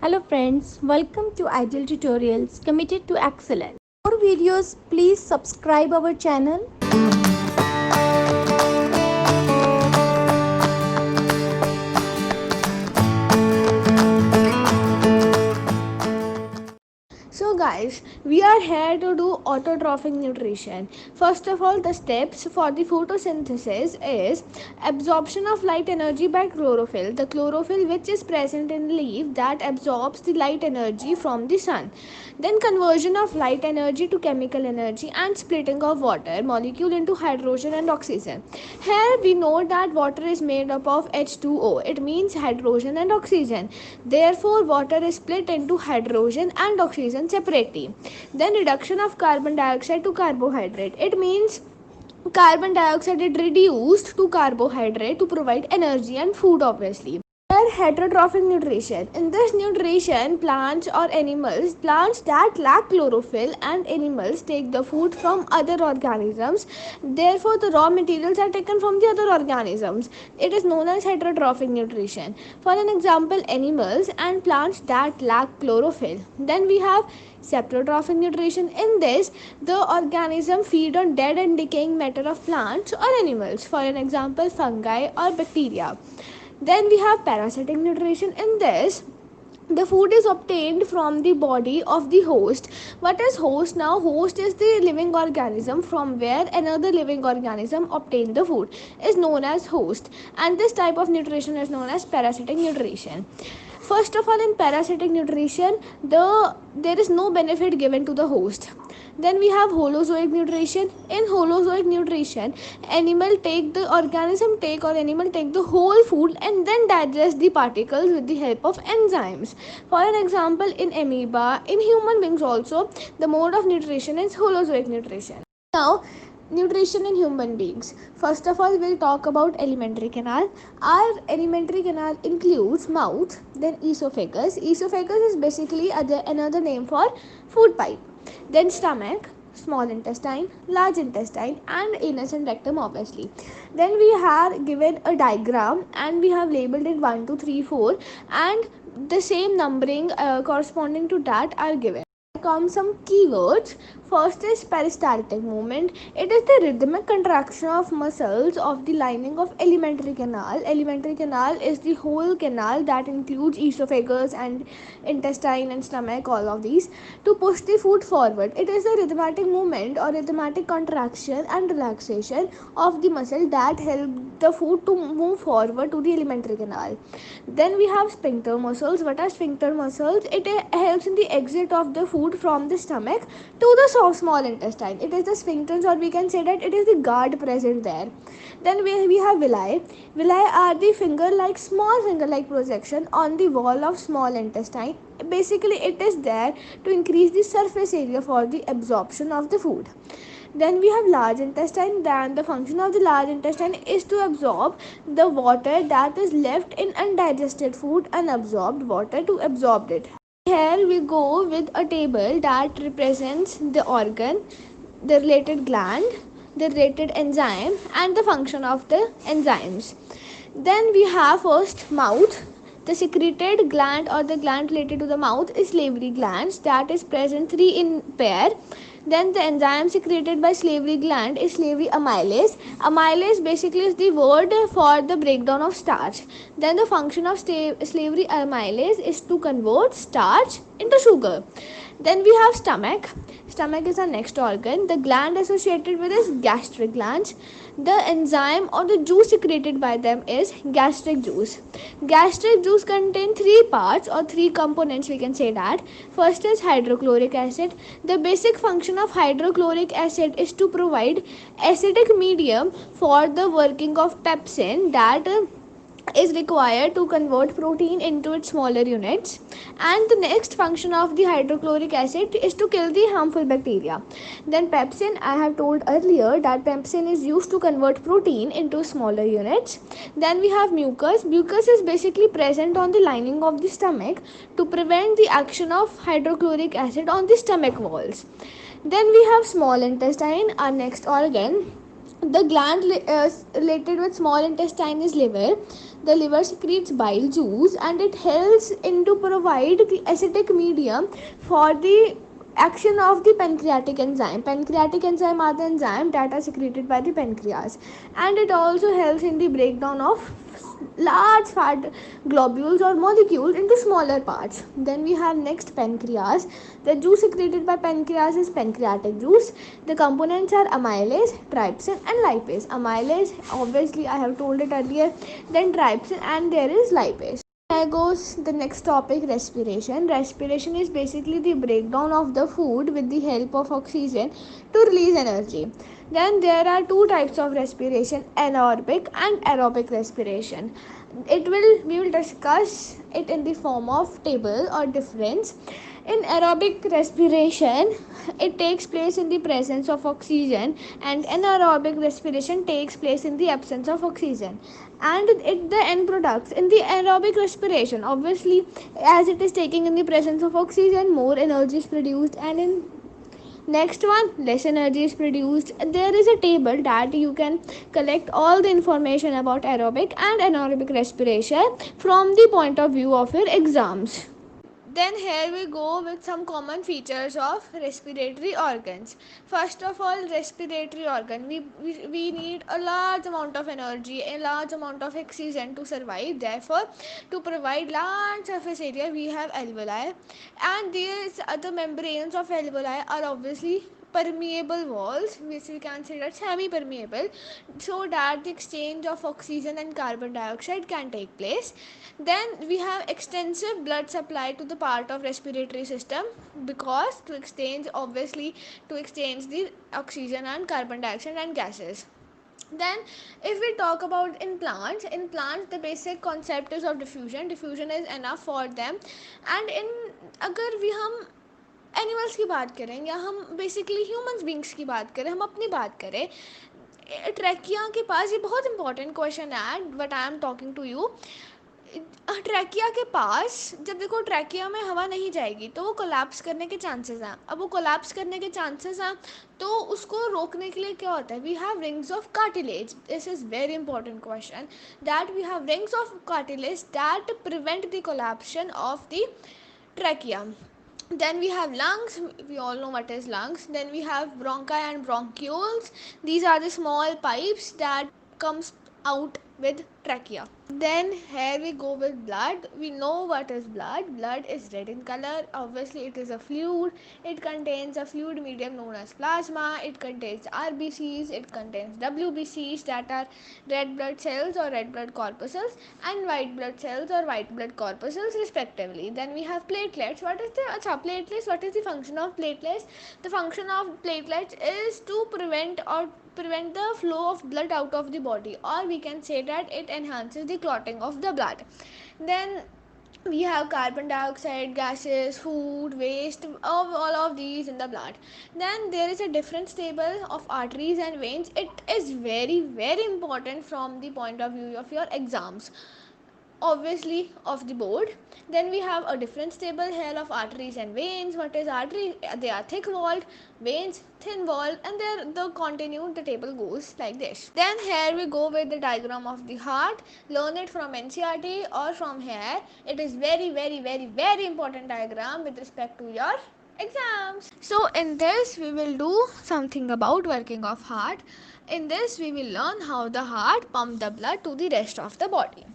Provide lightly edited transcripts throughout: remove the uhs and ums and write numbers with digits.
Hello friends, welcome to Ideal Tutorials committed to excellence. For more videos, please subscribe our channel. So guys, we are here to do autotrophic nutrition. First of all, the steps for the photosynthesis is absorption of light energy by chlorophyll. The chlorophyll which is present in leaf that absorbs the light energy from the sun. Then conversion of light energy to chemical energy and splitting of water molecule into hydrogen and oxygen. Here we know that water is made up of H2O. It means hydrogen and oxygen. Therefore, water is split into hydrogen and oxygen separately. Then reduction of carbon dioxide to carbohydrate. It means carbon dioxide is reduced to carbohydrate to provide energy and food obviously. Heterotrophic nutrition. In this nutrition, plants that lack chlorophyll and animals take the food from other organisms. Therefore, the raw materials are taken from the other organisms. It is known as heterotrophic nutrition. For an example, animals and plants that lack chlorophyll. Then we have saprotrophic nutrition. In this, the organism feed on dead and decaying matter of plants or animals. For an example, fungi or bacteria. Then we have parasitic nutrition. In this, the food is obtained from the body of the host. What is host? Now host is the living organism from where another living organism obtained the food is known as host, and this type of nutrition is known as parasitic nutrition. First of all, in parasitic nutrition, there is no benefit given to the host. Then we have holozoic nutrition. In holozoic nutrition, animal take the whole food and then digest the particles with the help of enzymes. For an example, in amoeba, in human beings also, the mode of nutrition is holozoic nutrition. Now, nutrition in human beings. First of all, we'll talk about alimentary canal. Our alimentary canal includes mouth, then esophagus. Esophagus is basically another name for food pipe. Then stomach, small intestine, large intestine, and anus and rectum obviously. Then we have given a diagram and we have labeled it 1, 2, 3, 4, and the same numbering corresponding to that are given. Come some keywords. First is peristaltic movement. It is the rhythmic contraction of muscles of the lining of alimentary canal. Alimentary canal is the whole canal that includes esophagus and intestine and stomach, all of these, to push the food forward. It is the rhythmatic movement or rhythmatic contraction and relaxation of the muscle that help the food to move forward to the alimentary canal. Then we have sphincter muscles. What are sphincter muscles? It helps in the exit of the food from the stomach to the small intestine. It is the sphincters, or we can say that it is the guard present there. Then we have villi. Villi are the small finger-like projection on the wall of small intestine. Basically, it is there to increase the surface area for the absorption of the food. Then we have large intestine. Then the function of the large intestine is to absorb the water that is left in undigested food, unabsorbed water, to absorb it. Here we go with a table that represents the organ, the related gland, the related enzyme, and the function of the enzymes. Then we have first mouth. The secreted gland or the gland related to the mouth is salivary glands, that is present 3 in pair. Then the enzyme secreted by salivary gland is salivary amylase. Amylase basically is the word for the breakdown of starch. Then the function of salivary amylase is to convert starch into sugar. Then we have stomach. Stomach is our next organ. The gland associated with is gastric glands. The enzyme or the juice secreted by them is gastric juice. Gastric juice contains 3 parts or 3 components, we can say that. First is hydrochloric acid. The basic function of hydrochloric acid is to provide acidic medium for the working of pepsin that is required to convert protein into its smaller units. And the next function of the hydrochloric acid is to kill the harmful bacteria. Then pepsin, I have told earlier that pepsin is used to convert protein into smaller units. Then we have mucus. Mucus is basically present on the lining of the stomach to prevent the action of hydrochloric acid on the stomach walls. Then we have small intestine, our next organ. The gland related with small intestine is liver. The liver secretes bile juice and it helps in to provide the acidic medium for the action of the pancreatic enzyme. Pancreatic enzyme are the enzyme that are secreted by the pancreas, and it also helps in the breakdown of large fat globules or molecules into smaller parts. Then we have next pancreas. The juice secreted by pancreas is pancreatic juice. The components are amylase, trypsin and lipase. Amylase, obviously I have told it earlier, then trypsin, and there is lipase. There goes the next topic, respiration. Respiration is basically the breakdown of the food with the help of oxygen to release energy. Then there are two types of respiration, anaerobic and aerobic respiration. We will discuss it in the form of table or difference. In aerobic respiration, it takes place in the presence of oxygen, and anaerobic respiration takes place in the absence of oxygen. And the end products in the aerobic respiration, obviously, as it is taking in the presence of oxygen, more energy is produced, and in next one less energy is produced. There is a table that you can collect all the information about aerobic and anaerobic respiration from the point of view of your exams. Then here we go with some common features of respiratory organs. First of all, respiratory organ. We need a large amount of energy, a large amount of oxygen to survive. Therefore, to provide large surface area, we have alveoli, and these other membranes of alveoli are obviously permeable walls, which we can say that semi-permeable, so that the exchange of oxygen and carbon dioxide can take place. Then we have extensive blood supply to the part of respiratory system, because to exchange the oxygen and carbon dioxide and gases. Then if we talk about in plants the basic concept is of diffusion is enough for them. And in अगर भी हम animals की बात करें या हम basically humans beings की बात करें, हम अपनी बात करें, ट्रैकिया के पास, ये बहुत इंपॉर्टेंट क्वेश्चन है but I am talking to you, trachea के पास जब देखो ट्रैकिया में हवा नहीं जाएगी तो वो कोलैप्स करने के चांसेस हैं. अब वो कोलैप्स करने के चांसेस हैं तो उसको रोकने के लिए क्या होता है, we have rings of cartilage. This is very important question, that we have rings of cartilage that prevent the collapse of the trachea. Then we have lungs. We all know what is lungs. Then we have bronchi and bronchioles. These are the small pipes that comes out with trachea. Then here we go with blood. We know what is blood. Blood is red in color. Obviously it is a fluid. It contains a fluid medium known as plasma. It contains RBCs. It contains WBCs, that are red blood cells or red blood corpuscles, and white blood cells or white blood corpuscles respectively. Then we have platelets. What is the function of platelets? The function of platelets is to prevent the flow of blood out of the body, or we can say that it enhances the clotting of the blood. Then we have carbon dioxide, gases, food, waste, all of these in the blood. Then there is a difference table of arteries and veins. It is very, very important from the point of view of your exams, obviously of the board. Then we have a difference table here of arteries and veins. What is artery? They are thick walled, veins thin walled, and the table goes like this. Then here we go with the diagram of the heart. Learn it from NCERT or from here. It is very, very, very, very important diagram with respect to your exams. So in this we will do something about working of heart. In this we will learn how the heart pumps the blood to the rest of the body.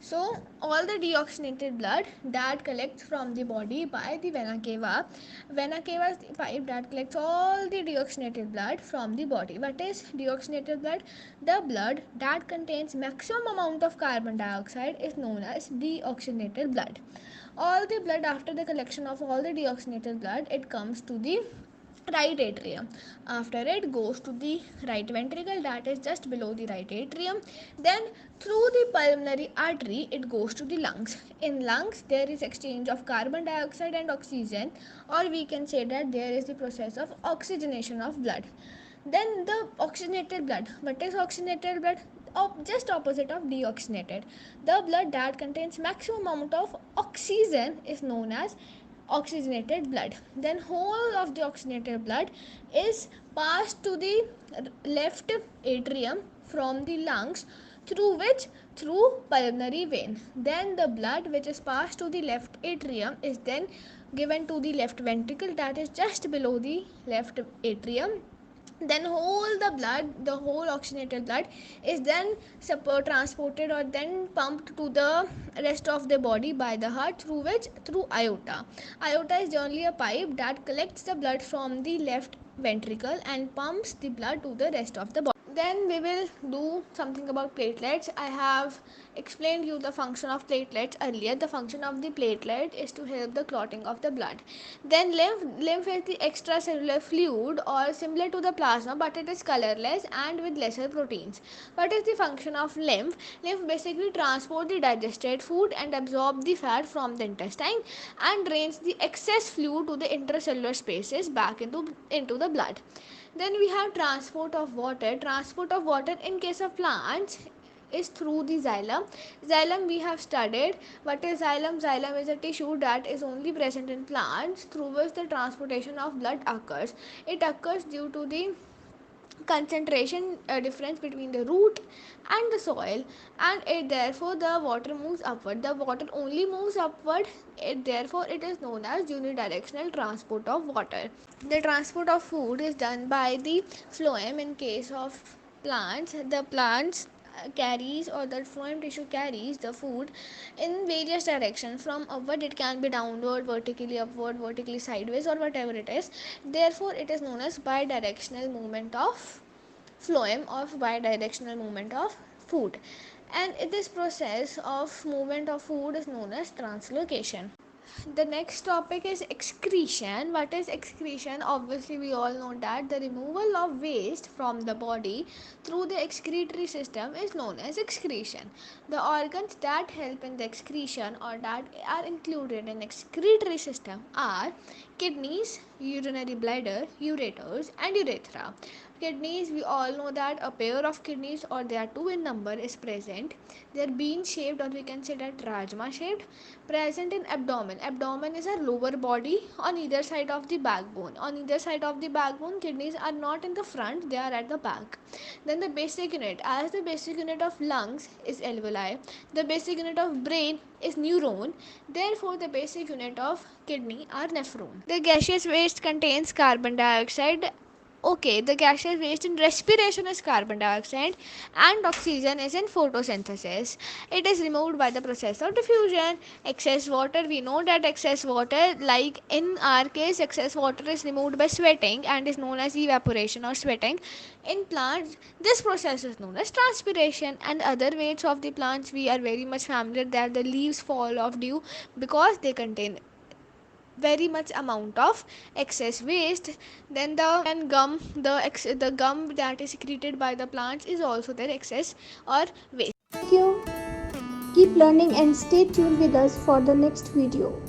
So all the deoxygenated blood that collects from the body by the vena cava is the pipe that collects all the deoxygenated blood from the body. What is deoxygenated blood? The blood that contains maximum amount of carbon dioxide is known as deoxygenated blood. All the blood, after the collection of all the deoxygenated blood, it comes to the right atrium. After it goes to the right ventricle, that is just below the right atrium. Then through the pulmonary artery it goes to the lungs. In lungs there is exchange of carbon dioxide and oxygen, or we can say that there is the process of oxygenation of blood. Then the oxygenated blood. What is oxygenated blood? Just opposite of deoxygenated. The blood that contains maximum amount of oxygen is known as oxygenated blood. Then whole of the oxygenated blood is passed to the left atrium from the lungs, through pulmonary vein. Then the blood which is passed to the left atrium is then given to the left ventricle, that is just below the left atrium. Then the whole oxygenated blood is then transported or then pumped to the rest of the body by the heart, through aorta. Aorta is generally a pipe that collects the blood from the left ventricle and pumps the blood to the rest of the body. Then we will do something about platelets. I have explained you the function of platelets earlier. The function of the platelet is to help the clotting of the blood. Then lymph is the extracellular fluid or similar to the plasma, but it is colorless and with lesser proteins. What is the function of lymph? Lymph basically transport the digested food and absorb the fat from the intestine and drains the excess fluid to the intracellular spaces back into the blood. Then we have transport of water. Transport of water in case of plants is through the xylem. Xylem we have studied. What is xylem? Xylem is a tissue that is only present in plants through which the transportation of blood occurs. It occurs due to the concentration difference between the root and the soil, and therefore the water moves upward. The water only moves upward, therefore it is known as unidirectional transport of water. The transport of food is done by the phloem. In case of plants, the plants carries, or the phloem tissue carries the food in various directions. From upward it can be downward, vertically upward, vertically sideways, or whatever it is. Therefore it is known as bidirectional movement of phloem, of bidirectional movement of food. And this process of movement of food is known as translocation. The next topic is excretion. What is excretion? Obviously we all know that the removal of waste from the body through the excretory system is known as excretion. The organs that help in the excretion or that are included in excretory system are kidneys, urinary bladder, ureters, and urethra. Kidneys, we all know that a pair of kidneys, or they are two in number, is present. They are bean shaped, or we can say that rajma shaped, present in abdomen. Abdomen is our lower body on either side of the backbone. On either side of the backbone, kidneys are not in the front, they are at the back. Then the basic unit, as the basic unit of lungs is alveoli, the basic unit of brain is neuron, therefore the basic unit of kidney are nephron. The gaseous waste contains carbon dioxide. Okay, the gaseous waste in respiration is carbon dioxide and oxygen is in photosynthesis. It is removed by the process of diffusion. Excess water, we know that excess water, like in our case, excess water is removed by sweating and is known as evaporation or sweating. In plants, this process is known as transpiration. And other ways of the plants, we are very much familiar that the leaves fall off due because they contain very much amount of excess waste. Then the gum that is secreted by the plants is also their excess or waste. Thank you. Keep learning and stay tuned with us for the next video.